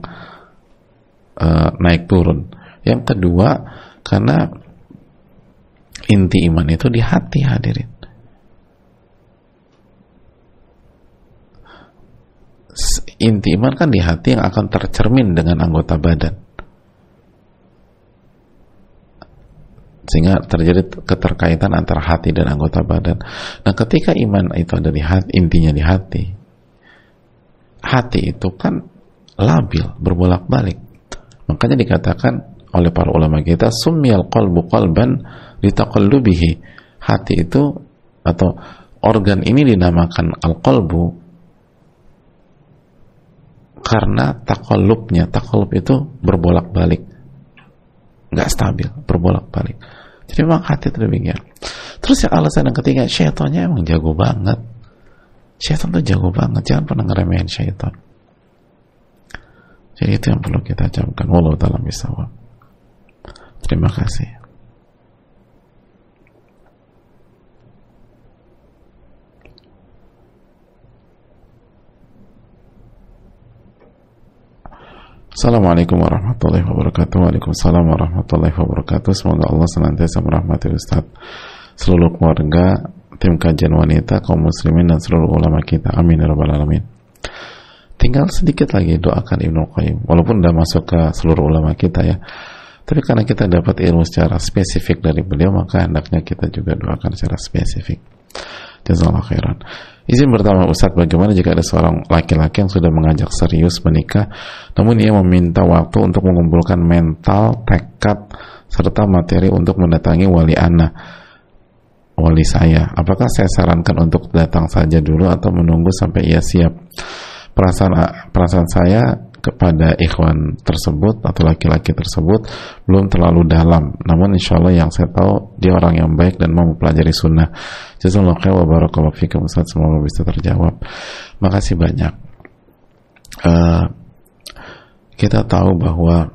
naik turun. Yang kedua, karena inti iman itu di hati, hadirin. Inti iman kan di hati yang akan tercermin dengan anggota badan, sehingga terjadi keterkaitan antara hati dan anggota badan. Nah, ketika iman itu ada di hati, intinya di hati, hati itu kan labil, berbolak-balik. Makanya dikatakan oleh para ulama kita, summiyal qalbu qalban litaqallubihi. Hati itu atau organ ini dinamakan al-qalbu karena taqallubnya. Taqallub itu berbolak-balik, nggak stabil, berbolak-balik. Jadi memang hati itu demikian. Terus yang alasan yang ketiga, syaitannya emang jago banget. Syaitan tuh jago banget, jangan pernah ngeremehin syaitan. Jadi itu yang perlu kita camkan. Wallahu ta'ala bishawab. Terima kasih. Assalamualaikum warahmatullahi wabarakatuh. Waalaikumsalam warahmatullahi wabarakatuh. Semoga Allah senantiasa merahmati Ustaz, seluruh keluarga, tim kajian wanita, kaum muslimin dan seluruh ulama kita. Amin ya rabbal alamin. Tinggal sedikit lagi doakan Ibnu Qayyim. Walaupun udah masuk ke seluruh ulama kita ya, tapi karena kita dapat ilmu secara spesifik dari beliau, maka hendaknya kita juga doakan secara spesifik. Jazakallahu khairan. Izin bertanya Ustaz, bagaimana jika ada seorang laki-laki yang sudah mengajak serius menikah, namun ia meminta waktu untuk mengumpulkan mental, tekad, serta materi untuk mendatangi wali saya. Apakah saya sarankan untuk datang saja dulu atau menunggu sampai ia siap? Perasaan saya kepada ikhwan tersebut atau laki-laki tersebut belum terlalu dalam, namun insya Allah yang saya tahu dia orang yang baik dan mau mempelajari sunnah. Jazakallahu khairan wa barakallahu fikum Ustaz, semoga bisa terjawab. Makasih banyak. Kita tahu bahwa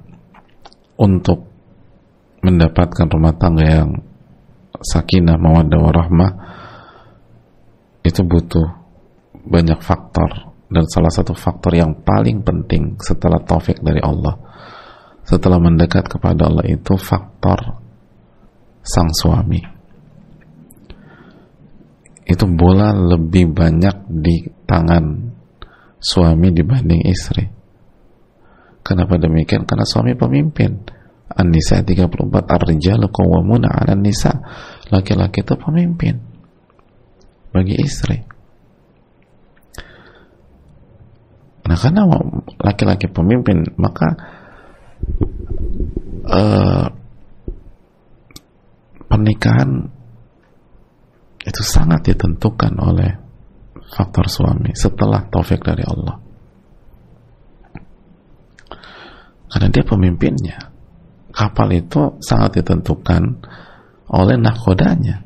untuk mendapatkan rumah tangga yang sakinah, mawaddah warahmah itu butuh banyak faktor. Dan salah satu faktor yang paling penting setelah taufik dari Allah, setelah mendekat kepada Allah, itu faktor sang suami. Itu bola lebih banyak di tangan suami dibanding istri. Kenapa demikian? Karena suami pemimpin. An-Nisa 34, ar-rijalu qawwamuna 'alan nisa. Laki-laki itu pemimpin bagi istri. Nah, karena laki-laki pemimpin, maka pernikahan itu sangat ditentukan oleh faktor suami setelah taufik dari Allah. Karena dia pemimpinnya. Kapal itu sangat ditentukan oleh nahkodanya.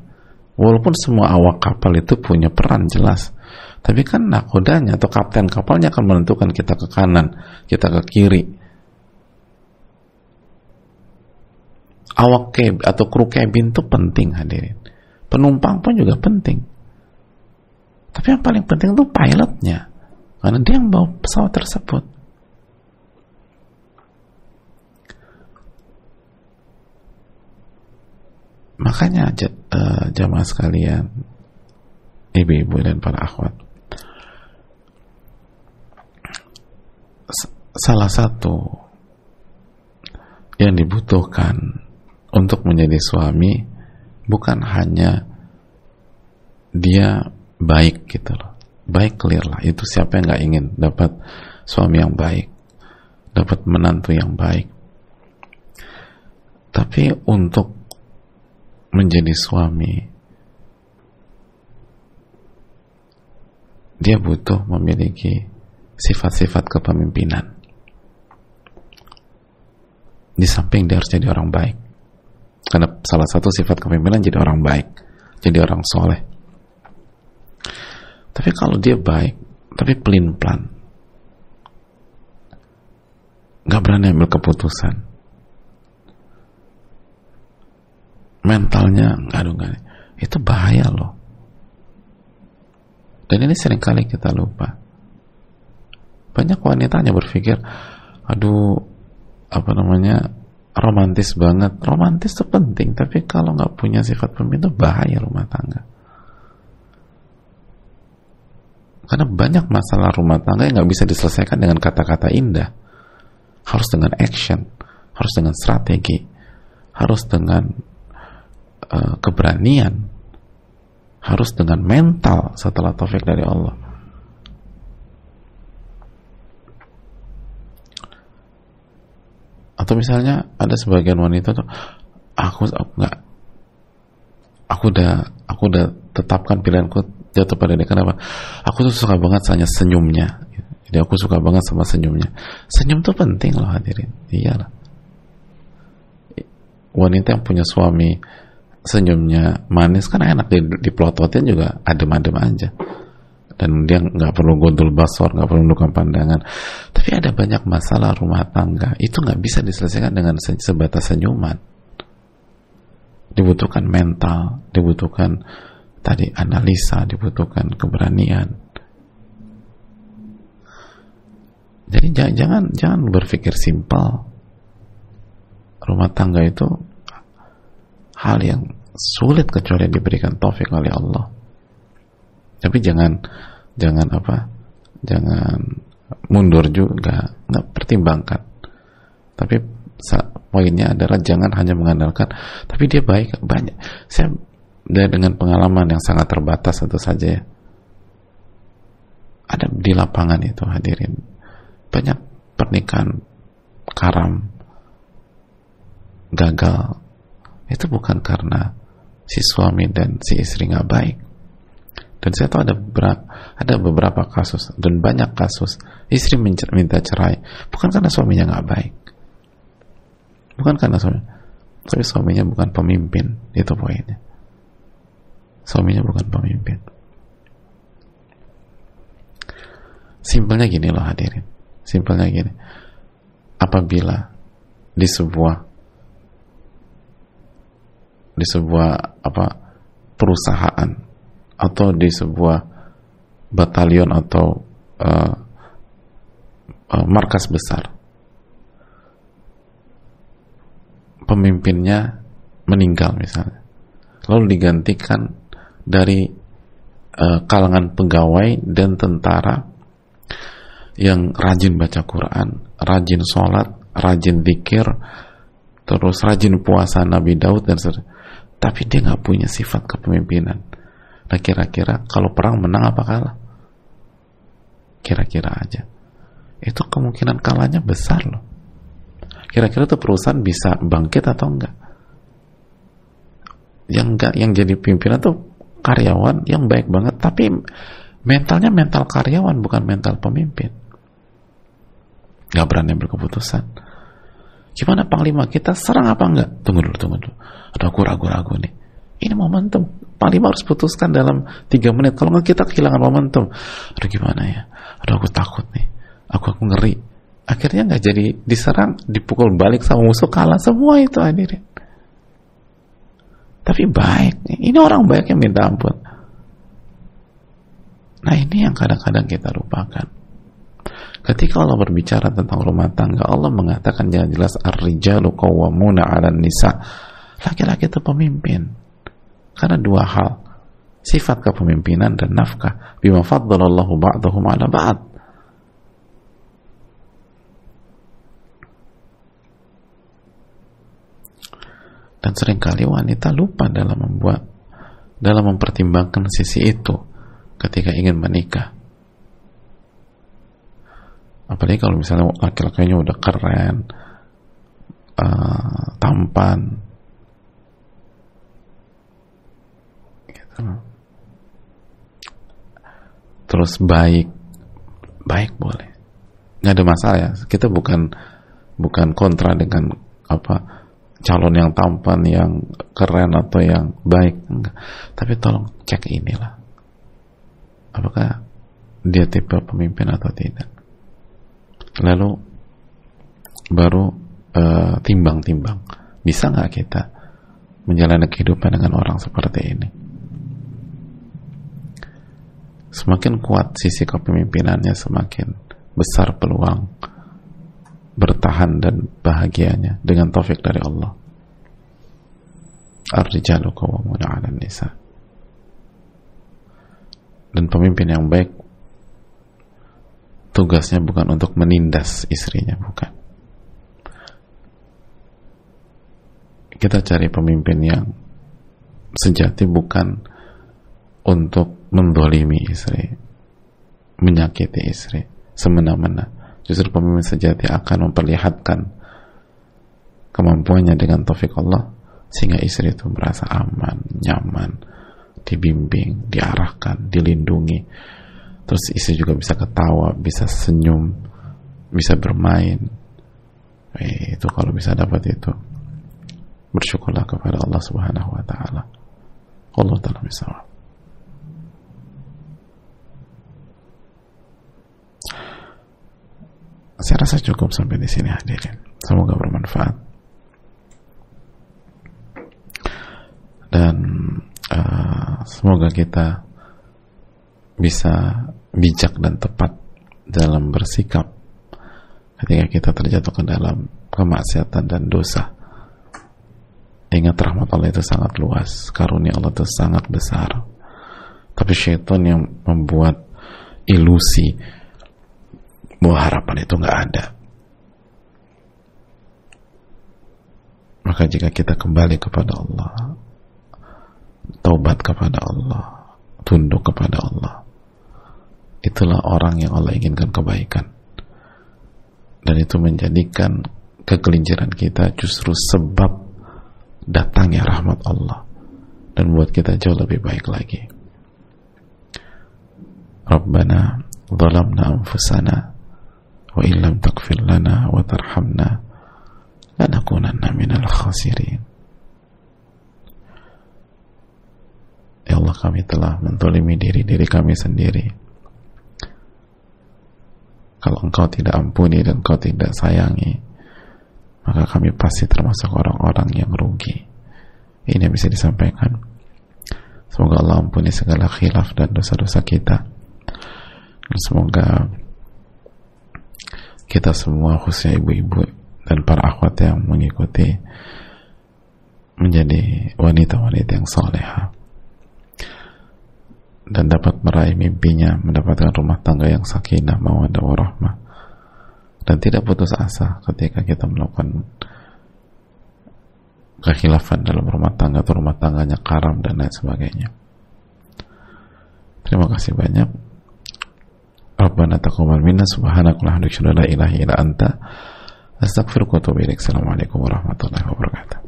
Walaupun semua awak kapal itu punya peran jelas, tapi kan nahkodanya atau kapten kapalnya akan menentukan kita ke kanan, kita ke kiri. Awak atau kru cabin itu penting, hadirin. Penumpang pun juga penting. Tapi yang paling penting itu pilotnya, karena dia yang bawa pesawat tersebut. Makanya jamaah sekalian, ibu-ibu dan para akhwat, salah satu yang dibutuhkan untuk menjadi suami bukan hanya dia baik gitu loh, baik clear lah, itu siapa yang nggak ingin dapat suami yang baik, dapat menantu yang baik. Tapi untuk menjadi suami, dia butuh memiliki sifat-sifat kepemimpinan. Di samping dia harus jadi orang baik, karena salah satu sifat kepemimpinan jadi orang baik, jadi orang soleh. Tapi kalau dia baik tapi pelin-pelan, gak berani ambil keputusan, mentalnya nggak, itu bahaya loh. Dan ini seringkali kita lupa. Banyak wanita hanya berpikir, aduh, romantis banget. Romantis itu penting, tapi kalau nggak punya sifat pemimpin itu bahaya rumah tangga. Karena banyak masalah rumah tangga yang nggak bisa diselesaikan dengan kata-kata indah. Harus dengan action, harus dengan strategi, harus dengan keberanian, harus dengan mental setelah taufik dari Allah. Atau misalnya ada sebagian wanita tuh, aku udah tetapkan pilihanku jatuh pada dia. Kenapa? Aku tuh suka banget sama senyumnya. Jadi aku suka banget sama senyumnya. Senyum tuh penting loh hadirin. Iyalah. Wanita yang punya suami senyumnya manis kan enak, dipelototin juga adem-adem aja. Dan dia nggak perlu gondol basor, nggak perlu menundukkan pandangan. Tapi ada banyak masalah rumah tangga itu nggak bisa diselesaikan dengan sebatas senyuman. Dibutuhkan mental, dibutuhkan tadi analisa, dibutuhkan keberanian. Jadi jangan berpikir simpel. Rumah tangga itu hal yang sulit kecuali diberikan taufik oleh Allah. Tapi jangan mundur juga, nggak pertimbangkan. Tapi poinnya adalah jangan hanya mengandalkan, tapi dia baik, banyak. Saya dengan pengalaman yang sangat terbatas tentu saja ya, ada di lapangan itu hadirin, banyak pernikahan karam, gagal. Itu bukan karena si suami dan si istri nggak baik. Dan saya tahu ada beberapa kasus dan banyak kasus istri minta cerai bukan karena suaminya nggak baik, bukan karena tapi suaminya bukan pemimpin. Itu poinnya, suaminya bukan pemimpin. Simpelnya gini loh hadirin, simpelnya gini, apabila di sebuah perusahaan atau di sebuah batalion atau markas besar, pemimpinnya meninggal misalnya, lalu digantikan dari kalangan pegawai dan tentara yang rajin baca Quran, rajin sholat, rajin zikir, terus rajin puasa Nabi Daud dan sebagainya, tapi dia nggak punya sifat kepemimpinan. Nah kira-kira kalau perang menang apa kalah? Kira-kira aja. Itu kemungkinan kalahnya besar loh. Kira-kira tuh perusahaan bisa bangkit atau enggak? Yang jadi pimpinan tuh karyawan yang baik banget, tapi mentalnya mental karyawan bukan mental pemimpin. Gak berani ambil keputusan. Gimana panglima kita serang apa enggak? Tunggu dulu. Aduh aku ragu-ragu nih. Ini momentum. Panglima harus putuskan dalam 3 menit. Kalau nggak kita kehilangan momentum. Aduh gimana ya? Aduh aku takut nih. Aku ngeri. Akhirnya nggak jadi diserang, dipukul balik sama musuh, kalah semua itu hadirin. Tapi baik. Ini orang baik yang minta ampun. Nah ini yang kadang-kadang kita lupakan. Ketika Allah berbicara tentang rumah tangga, Allah mengatakan jelas ar-rijalu qawwamuna 'alan nisa. Laki-laki itu pemimpin. Karena 2 hal, sifat kepemimpinan dan nafkah. Bima faddalallahu ba'dahum 'ala ba'd. Dan seringkali wanita lupa dalam mempertimbangkan sisi itu ketika ingin menikah. Apalagi kalau misalnya laki-lakinya udah keren, tampan, terus baik boleh, nggak ada masalah ya. Kita bukan kontra dengan calon yang tampan, yang keren atau yang baik, enggak. Tapi tolong cek inilah, apakah dia tipe pemimpin atau tidak. Lalu baru timbang-timbang, bisa nggak kita menjalani kehidupan dengan orang seperti ini. Semakin kuat sisi kepemimpinannya, semakin besar peluang bertahan dan bahagianya dengan taufik dari Allah. Ar-rijalu qawwamuna 'alan nisa. Dan pemimpin yang baik tugasnya bukan untuk menindas istrinya, bukan. Kita cari pemimpin yang sejati bukan untuk mendolimi istri, menyakiti istri semena-mena. Justru pemimpin sejati akan memperlihatkan kemampuannya dengan taufik Allah, sehingga istri itu merasa aman, nyaman, dibimbing, diarahkan, dilindungi. Terus istri juga bisa ketawa, bisa senyum, bisa bermain. Itu kalau bisa dapat itu, bersyukurlah kepada Allah Subhanahu wa ta'ala. Allah ta'ala bisawab. Saya rasa cukup sampai di sini hadirin. Semoga bermanfaat. Dan semoga kita bisa bijak dan tepat dalam bersikap ketika kita terjatuh ke dalam kemaksiatan dan dosa. Ingat, rahmat Allah itu sangat luas, karunia Allah itu sangat besar. Tapi syaitan yang membuat ilusi bahwa harapan itu nggak ada. Maka jika kita kembali kepada Allah, taubat kepada Allah, tunduk kepada Allah, itulah orang yang Allah inginkan kebaikan. Dan itu menjadikan kegelinciran kita justru sebab datangnya rahmat Allah dan buat kita jauh lebih baik lagi. Rabbana zalamna anfusana wa illam taghfir lana wa tarhamna lanakunanna minal khasirin. Ya Allah, kami telah menzalimi diri kami sendiri. Kalau Engkau tidak ampuni dan Engkau tidak sayangi, maka kami pasti termasuk orang-orang yang rugi. Ini yang bisa disampaikan. Semoga Allah ampuni segala khilaf dan dosa-dosa kita. Dan semoga kita semua, khususnya ibu-ibu dan para akhwat yang mengikuti, menjadi wanita-wanita yang salehah dan dapat meraih mimpinya, mendapatkan rumah tangga yang sakinah, mawaddah warahmah, dan tidak putus asa ketika kita melakukan kekhilafan dalam rumah tangga atau rumah tangganya karam dan lain sebagainya. Terima kasih banyak. Rabbana taqabbal minna subhanaka wa bihamdika la ilaha illa anta astaghfiruka wa atubu ilaik. Assalamualaikum warahmatullahi wabarakatuh.